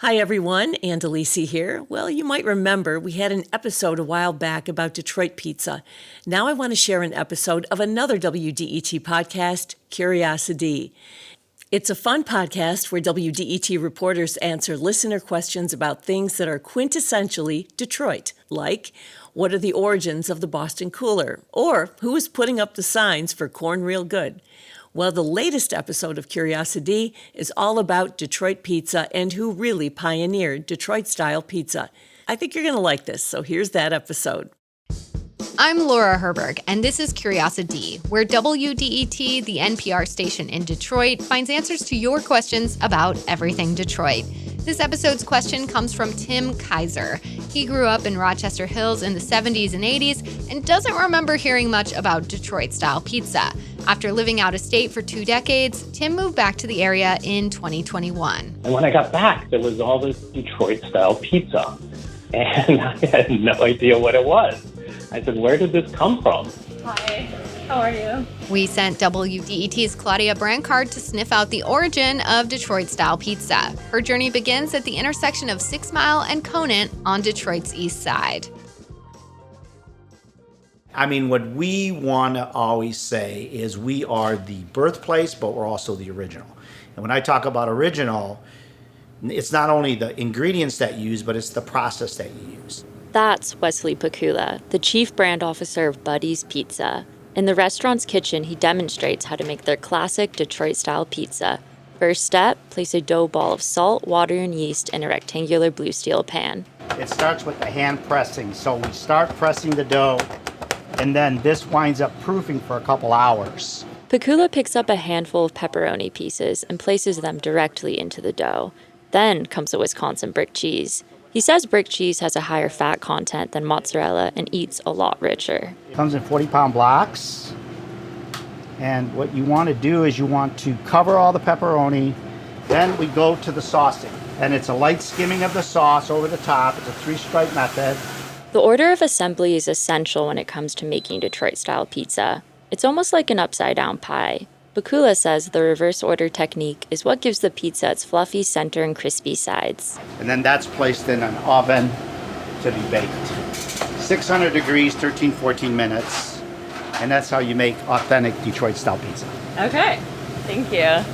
Hi everyone, Andalisi here. Well, you might remember we had an episode a while back about Detroit pizza. Now I want to share an episode of another WDET podcast, CuriosiD. It's a fun podcast where WDET reporters answer listener questions about things that are quintessentially Detroit, like what are the origins of the Boston Cooler, or who is putting up the signs for Corn Real Good. Well, the latest episode of CuriosiD is all about Detroit pizza and who really pioneered Detroit-style pizza. I think you're going to like this, so here's that episode. I'm Laura Herberg, and this is CuriosiD, where WDET, the NPR station in Detroit, finds answers to your questions about everything Detroit. This episode's question comes from Tim Kaiser. He grew up in Rochester Hills in the 70s and 80s and doesn't remember hearing much about Detroit-style pizza. After living out of state for 2 decades, Tim moved back to the area in 2021. And when I got back, there was all this Detroit-style pizza, and I had no idea what it was. I said, where did this come from? Hi, how are you? We sent WDET's Claudia Brancard to sniff out the origin of Detroit-style pizza. Her journey begins at the intersection of 6 Mile and Conant on Detroit's east side. I mean, what we want to always say is we are the birthplace, but we're also the original. And when I talk about original, it's not only the ingredients that you use, but it's the process that you use. That's Wesley Pakula, the chief brand officer of Buddy's Pizza. In the restaurant's kitchen, he demonstrates how to make their classic Detroit-style pizza. First step, place a dough ball of salt, water, and yeast in a rectangular blue steel pan. It starts with the hand pressing. So we start pressing the dough, and then this winds up proofing for a couple hours. Pakula picks up a handful of pepperoni pieces and places them directly into the dough. Then comes a Wisconsin brick cheese. He says brick cheese has a higher fat content than mozzarella and eats a lot richer. It comes in 40-pound blocks. And what you want to do is you want to cover all the pepperoni. Then we go to the saucing. And it's a light skimming of the sauce over the top. It's a 3-stripe method. The order of assembly is essential when it comes to making Detroit-style pizza. It's almost like an upside-down pie. Bakula says the reverse order technique is what gives the pizza its fluffy center and crispy sides. And then that's placed in an oven to be baked. 600 degrees, 14 minutes. And that's how you make authentic Detroit-style pizza. Okay, thank you.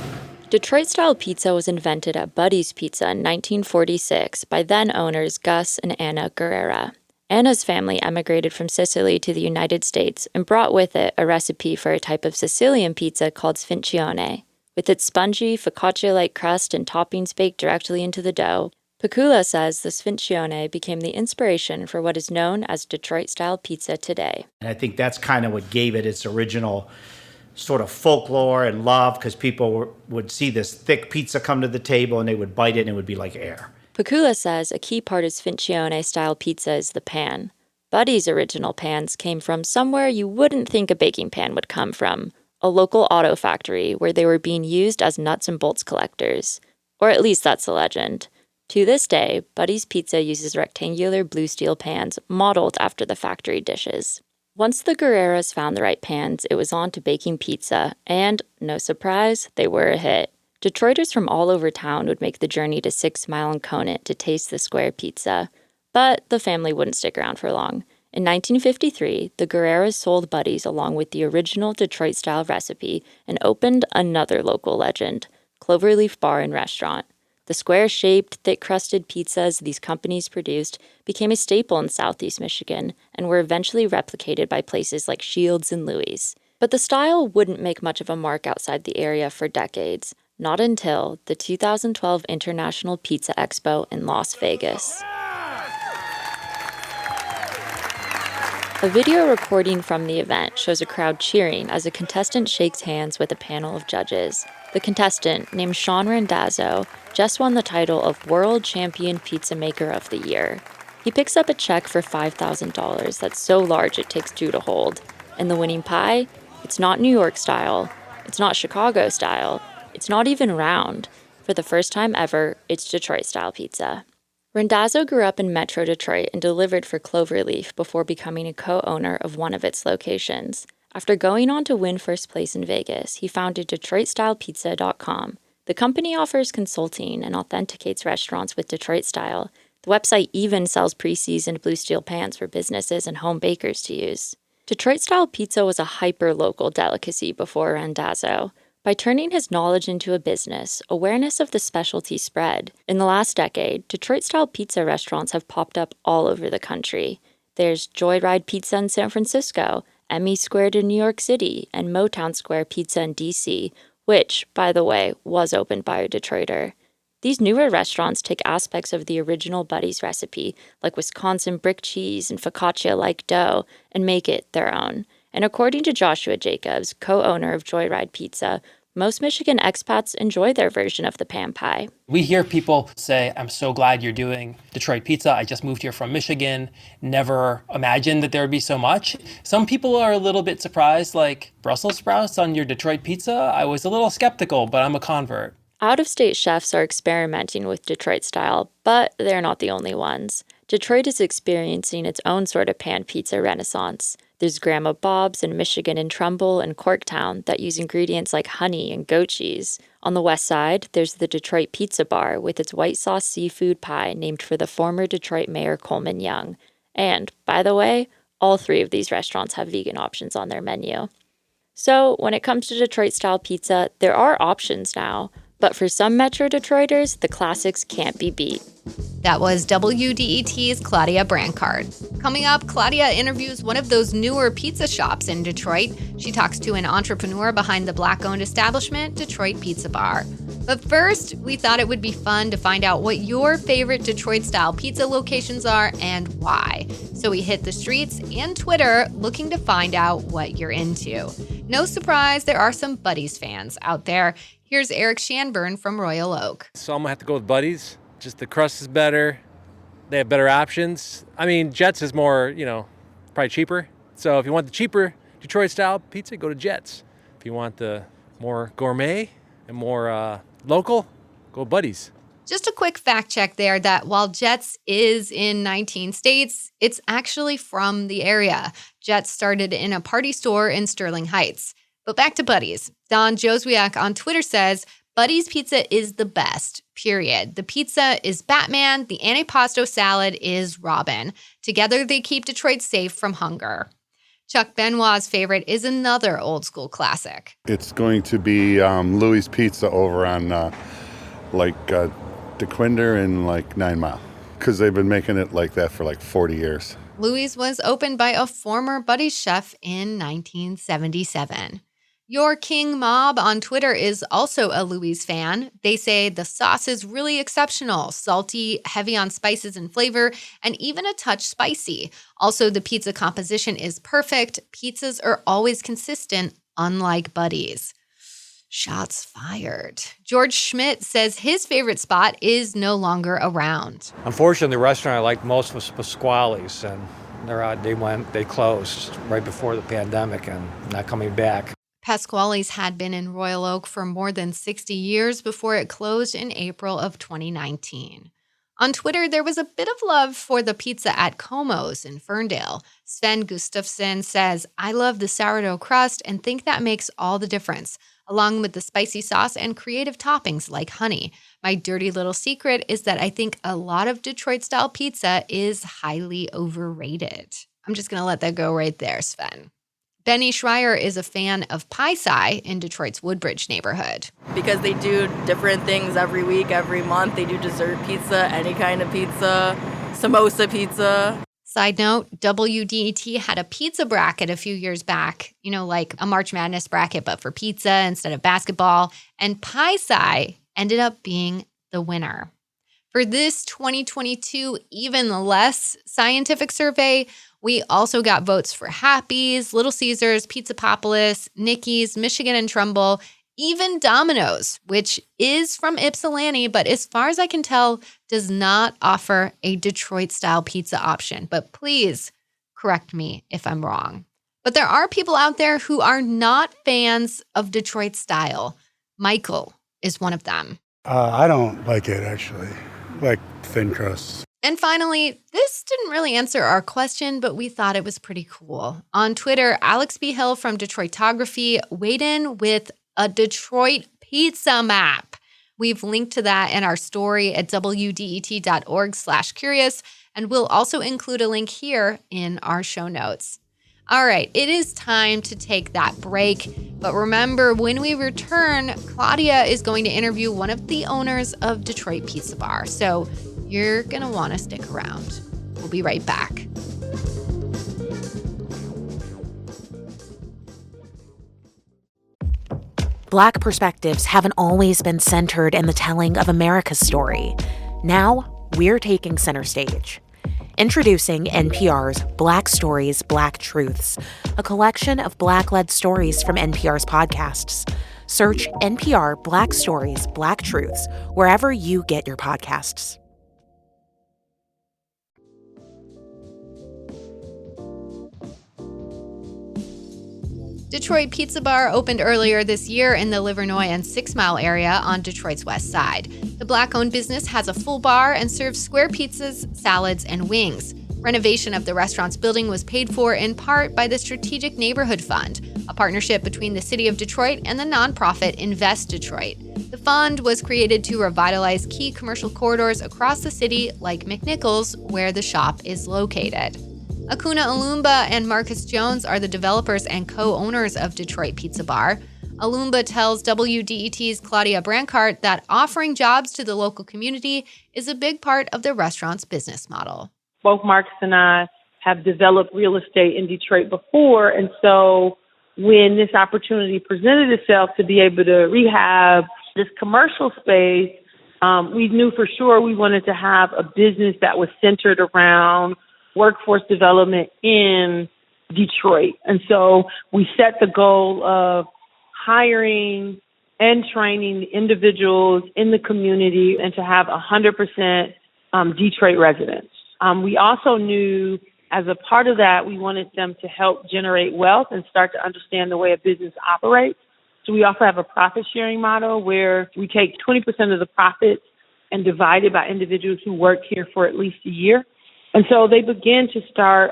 Detroit-style pizza was invented at Buddy's Pizza in 1946 by then-owners Gus and Anna Guerrera. Anna's family emigrated from Sicily to the United States and brought with it a recipe for a type of Sicilian pizza called sfincione. With its spongy, focaccia-like crust and toppings baked directly into the dough, Pakula says the sfincione became the inspiration for what is known as Detroit-style pizza today. And I think that's kind of what gave it its original sort of folklore and love, because people would see this thick pizza come to the table and they would bite it and it would be like air. Pakula says a key part of sfincione-style pizza is the pan. Buddy's original pans came from somewhere you wouldn't think a baking pan would come from, a local auto factory where they were being used as nuts and bolts collectors. Or at least that's the legend. To this day, Buddy's Pizza uses rectangular blue steel pans modeled after the factory dishes. Once the Guerreras found the right pans, it was on to baking pizza, and, no surprise, they were a hit. Detroiters from all over town would make the journey to 6 Mile and Conant to taste the square pizza. But the family wouldn't stick around for long. In 1953, the Guerreras sold Buddy's along with the original Detroit-style recipe and opened another local legend, Cloverleaf Bar and Restaurant. The square-shaped, thick-crusted pizzas these companies produced became a staple in Southeast Michigan and were eventually replicated by places like Shields and Louis. But the style wouldn't make much of a mark outside the area for decades. Not until the 2012 International Pizza Expo in Las Vegas. A video recording from the event shows a crowd cheering as a contestant shakes hands with a panel of judges. The contestant, named Sean Randazzo, just won the title of World Champion Pizza Maker of the Year. He picks up a check for $5,000 that's so large it takes 2 to hold. And the winning pie? It's not New York style. It's not Chicago style. It's not even round. For the first time ever, it's Detroit-style pizza. Randazzo grew up in Metro Detroit and delivered for Cloverleaf before becoming a co-owner of one of its locations. After going on to win first place in Vegas, he founded DetroitStylePizza.com, The company offers consulting and authenticates restaurants with Detroit style. The website even sells pre-seasoned blue steel pans for businesses and home bakers to use. Detroit-style pizza was a hyper-local delicacy before Randazzo. By turning his knowledge into a business, awareness of the specialty spread. In the last decade, Detroit-style pizza restaurants have popped up all over the country. There's Joyride Pizza in San Francisco, Emmy Squared in New York City, and Motown Square Pizza in D.C., which, by the way, was opened by a Detroiter. These newer restaurants take aspects of the original Buddy's recipe, like Wisconsin brick cheese and focaccia-like dough, and make it their own. And according to Joshua Jacobs, co-owner of Joyride Pizza, most Michigan expats enjoy their version of the pan pie. We hear people say, I'm so glad you're doing Detroit pizza. I just moved here from Michigan. Never imagined that there would be so much. Some people are a little bit surprised, like Brussels sprouts on your Detroit pizza. I was a little skeptical, but I'm a convert. Out-of-state chefs are experimenting with Detroit style, but they're not the only ones. Detroit is experiencing its own sort of pan pizza renaissance. There's Grandma Bob's in Michigan and Trumbull and Corktown that use ingredients like honey and goat cheese. On the west side, there's the Detroit Pizza Bar with its white sauce seafood pie named for the former Detroit Mayor Coleman Young. And, by the way, all three of these restaurants have vegan options on their menu. So, when it comes to Detroit-style pizza, there are options now. But for some Metro Detroiters, the classics can't be beat. That was WDET's Claudia Brancard. Coming up, Claudia interviews one of those newer pizza shops in Detroit. She talks to an entrepreneur behind the Black-owned establishment, Detroit Pizza Bar. But first, we thought it would be fun to find out what your favorite Detroit-style pizza locations are and why. So we hit the streets and Twitter looking to find out what you're into. No surprise, there are some Buddy's fans out there. Here's Eric Shanburn from Royal Oak. So I'm going to have to go with Buddy's. Just the crust is better. They have better options. I mean, Jets is more, probably cheaper. So if you want the cheaper Detroit-style pizza, go to Jets. If you want the more gourmet and more local, go Buddy's. Just a quick fact check there that while Jets is in 19 states, it's actually from the area. Jets started in a party store in Sterling Heights. But back to Buddy's. Don Joswiak on Twitter says, Buddy's pizza is the best, period. The pizza is Batman, the antipasto salad is Robin. Together they keep Detroit safe from hunger. Chuck Benoit's favorite is another old school classic. It's going to be Louis Pizza over on DeQuinder and 9 Mile, because they've been making it like that for 40 years. Louis was opened by a former Buddy's chef in 1977. Your King Mob on Twitter is also a Louis fan. They say the sauce is really exceptional, salty, heavy on spices and flavor, and even a touch spicy. Also, the pizza composition is perfect. Pizzas are always consistent, unlike Buddy's. Shots fired. George Schmidt says his favorite spot is no longer around. Unfortunately, the restaurant I liked most was Pasquale's, and they closed right before the pandemic and not coming back. Pasquale's had been in Royal Oak for more than 60 years before it closed in April of 2019. On Twitter, there was a bit of love for the pizza at Como's in Ferndale. Sven Gustafsson says, I love the sourdough crust and think that makes all the difference, along with the spicy sauce and creative toppings like honey. My dirty little secret is that I think a lot of Detroit-style pizza is highly overrated. I'm just going to let that go right there, Sven. Benny Schreier is a fan of Pie Sai in Detroit's Woodbridge neighborhood. Because they do different things every week, every month. They do dessert pizza, any kind of pizza, samosa pizza. Side note, WDET had a pizza bracket a few years back, like a March Madness bracket, but for pizza instead of basketball. And Pie Sai ended up being the winner. For this 2022 Even Less scientific survey, we also got votes for Happy's, Little Caesars, Pizzapopolis, Nicky's, Michigan and Trumbull, even Domino's, which is from Ypsilanti, but as far as I can tell, does not offer a Detroit-style pizza option. But please correct me if I'm wrong. But there are people out there who are not fans of Detroit style. Michael is one of them. I don't like it, actually. Like thin crust. And finally, this didn't really answer our question, but we thought it was pretty cool. On Twitter, Alex B. Hill from Detroitography weighed in with a Detroit pizza map. We've linked to that in our story at wdet.org/curious, and we'll also include a link here in our show notes. All right, it is time to take that break. But remember, when we return, Claudia is going to interview one of the owners of Detroit Pizza Bar. So you're going to want to stick around. We'll be right back. Black perspectives haven't always been centered in the telling of America's story. Now, we're taking center stage. Introducing NPR's Black Stories, Black Truths, a collection of Black-led stories from NPR's podcasts. Search NPR Black Stories, Black Truths wherever you get your podcasts. Detroit Pizza Bar opened earlier this year in the Livernois and 6 Mile area on Detroit's west side. The Black-owned business has a full bar and serves square pizzas, salads, and wings. Renovation of the restaurant's building was paid for in part by the Strategic Neighborhood Fund, a partnership between the City of Detroit and the nonprofit Invest Detroit. The fund was created to revitalize key commercial corridors across the city like McNichols, where the shop is located. Akuna Alumba and Marcus Jones are the developers and co-owners of Detroit Pizza Bar. Alumba tells WDET's Claudia Brancart that offering jobs to the local community is a big part of the restaurant's business model. Both Marcus and I have developed real estate in Detroit before, and so when this opportunity presented itself to be able to rehab this commercial space, we knew for sure we wanted to have a business that was centered around workforce development in Detroit. And so we set the goal of hiring and training individuals in the community and to have 100% Detroit residents. We also knew as a part of that, we wanted them to help generate wealth and start to understand the way a business operates. So we also have a profit sharing model where we take 20% of the profits and divide it by individuals who work here for at least a year. And so they began to start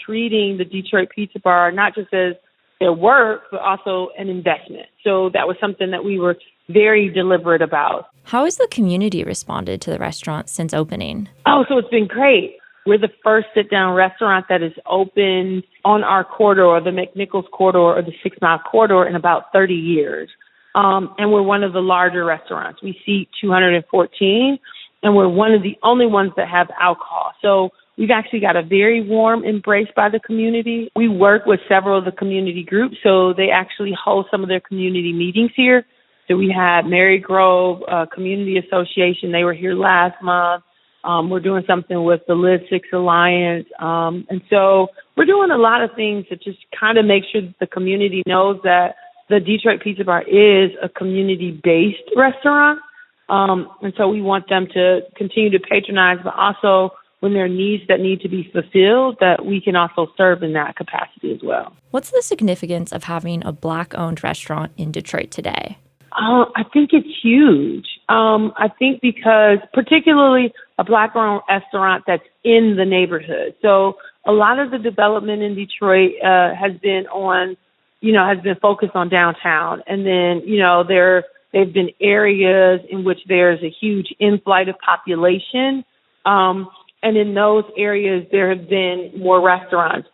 treating the Detroit Pizza Bar not just as their work, but also an investment. So that was something that we were very deliberate about. How has the community responded to the restaurant since opening? Oh, so it's been great. We're the first sit-down restaurant that is open on our corridor, the McNichols corridor or the 6 Mile corridor, in about 30 years. And we're one of the larger restaurants. We seat 214. And we're one of the only ones that have alcohol. So we've actually got a very warm embrace by the community. We work with several of the community groups, so they actually host some of their community meetings here. So we had Mary Grove Community Association. They were here last month. We're doing something with the Live 6 Alliance. And so we're doing a lot of things to just kind of make sure that the community knows that the Detroit Pizza Bar is a community-based restaurant. And so we want them to continue to patronize, but also when there are needs that need to be fulfilled, that we can also serve in that capacity as well. What's the significance of having a Black-owned restaurant in Detroit today? I think it's huge. I think because particularly a Black-owned restaurant that's in the neighborhood. So a lot of the development in Detroit has been focused on downtown. And then, they've been areas in which there's a huge inflight of population. And in those areas, there have been more restaurants.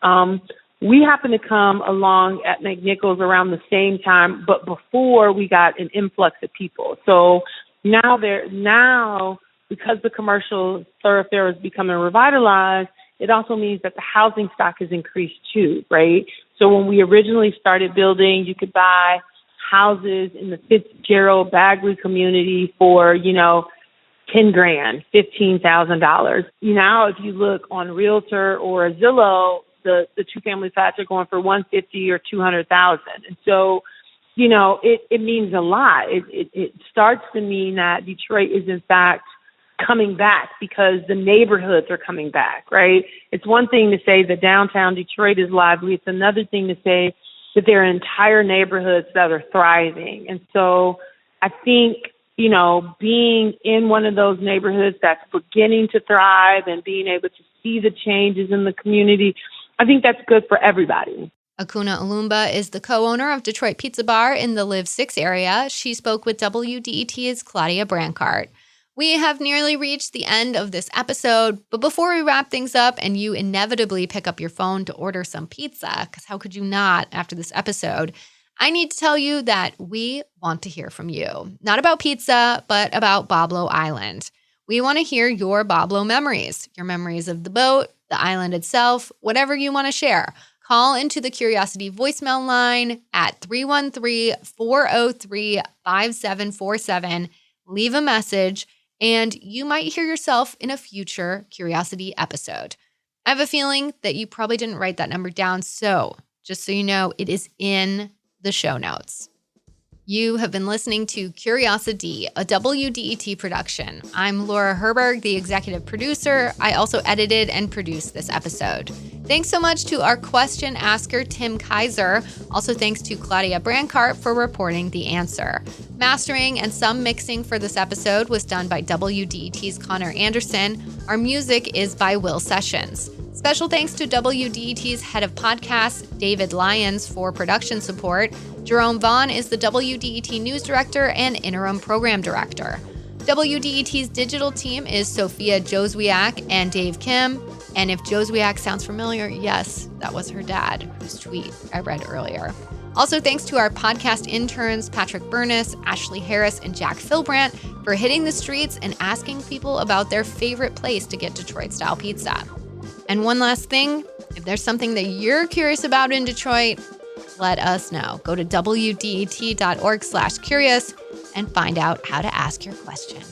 We happened to come along at McNichols around the same time, but before we got an influx of people. So now, because the commercial thoroughfare is becoming revitalized, it also means that the housing stock has increased too, right? So when we originally started building, you could buy houses in the Fitzgerald Bagley community for, $10,000, $15,000. Now, if you look on Realtor or Zillow, the two-family flats are going for $150,000 or $200,000. And so, it means a lot. It starts to mean that Detroit is in fact coming back because the neighborhoods are coming back, right? It's one thing to say that downtown Detroit is lively. It's another thing to say that there are entire neighborhoods that are thriving. And so I think, being in one of those neighborhoods that's beginning to thrive and being able to see the changes in the community, I think that's good for everybody. Akuna Alumba is the co-owner of Detroit Pizza Bar in the Live 6 area. She spoke with WDET's Claudia Brancart. We have nearly reached the end of this episode, but before we wrap things up and you inevitably pick up your phone to order some pizza, because how could you not after this episode, I need to tell you that we want to hear from you. Not about pizza, but about Boblo Island. We want to hear your Boblo memories, your memories of the boat, the island itself, whatever you want to share. Call into the CuriosiD voicemail line at 313-403-5747. Leave a message, and you might hear yourself in a future CuriosiD episode. I have a feeling that you probably didn't write that number down, so just so you know, it is in the show notes. You have been listening to CuriosiD, a WDET production. I'm Laura Herberg, the executive producer. I also edited and produced this episode. Thanks so much to our question asker, Tim Kaiser. Also thanks to Claudia Brancart for reporting the answer. Mastering and some mixing for this episode was done by WDET's Connor Anderson. Our music is by Will Sessions. Special thanks to WDET's head of podcasts, David Lyons, for production support. Jerome Vaughn is the WDET news director and interim program director. WDET's digital team is Sophia Joswiak and Dave Kim. And if Joswiak sounds familiar, yes, that was her dad, whose tweet I read earlier. Also, thanks to our podcast interns, Patrick Burness, Ashley Harris, and Jack Philbrandt, for hitting the streets and asking people about their favorite place to get Detroit-style pizza. And one last thing, if there's something that you're curious about in Detroit, let us know. Go to WDET.org/curious and find out how to ask your question.